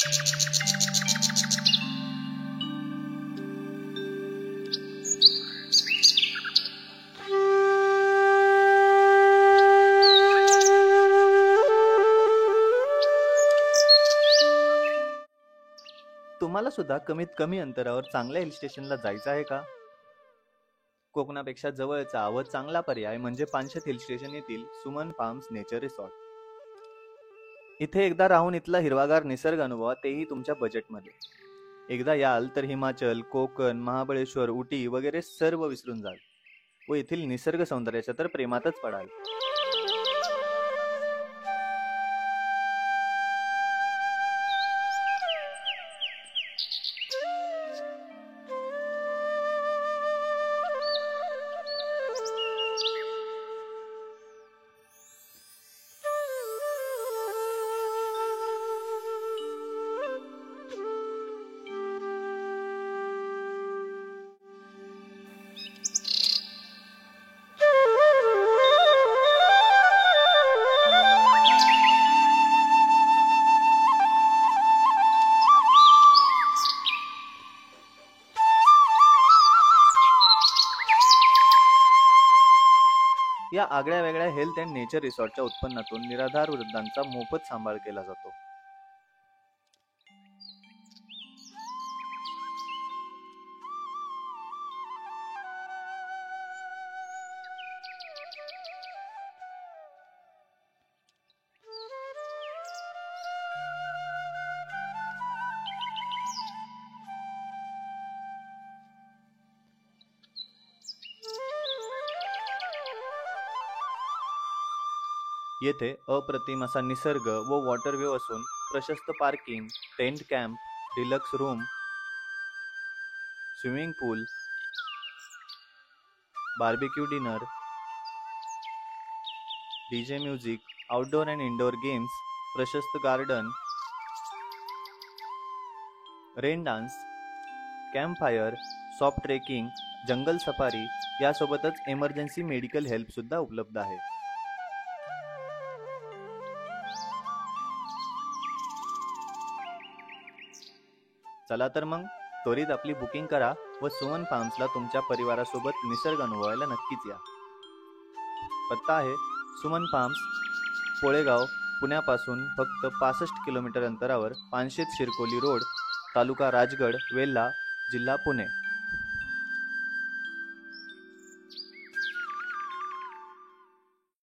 तुम्हाला सुद्धा कमीत कमी अंतरावर चांगल्या हिल स्टेशनला जायचं आहे का? कोकणापेक्षा जवळचा व चांगला पर्याय म्हणजे पानशेत हिल स्टेशन येथील सुमन फार्म्स नेचर रिसॉर्ट. इथे एकदा राहून इथला हिरवागार निसर्ग अनुभवा, तेही तुमच्या बजेटमध्ये. एकदा याल तर हिमाचल, कोकण, महाबळेश्वर, उटी वगैरे सर्व विसरून जाल व येथील निसर्ग सौंदर्याच्या तर प्रेमातच पडाल. या आगळ्या वेगळ्या हेल्थ अँड नेचर रिसॉर्टच्या उत्पन्नातून निराधार वृद्धांचा मोफत सांभाळ केला जातो. येथे अप्रतिम असा निसर्ग व वॉटर व्ह्यू असून प्रशस्त parking, tent camp, deluxe room, swimming pool, barbecue dinner, DJ music, outdoor and indoor games, प्रशस्त garden, rain dance, camp fire, soft trekking, jungle safari यासोबतच इमर्जन्सी मेडिकल हेल्प सुद्धा उपलब्ध आहे. चला तर मग त्वरित आपली बुकिंग करा व सुमन फार्म्सला तुमच्या परिवारासोबत निसर्ग अनुभवायला नक्कीच या. पत्ता आहे सुमन फार्म्स, पोळेगाव, पुण्यापासून फक्त 65 किलोमीटर अंतरावर, पानशेत शिरकोली रोड, तालुका राजगड, वेल्हा, जिल्हा पुणे.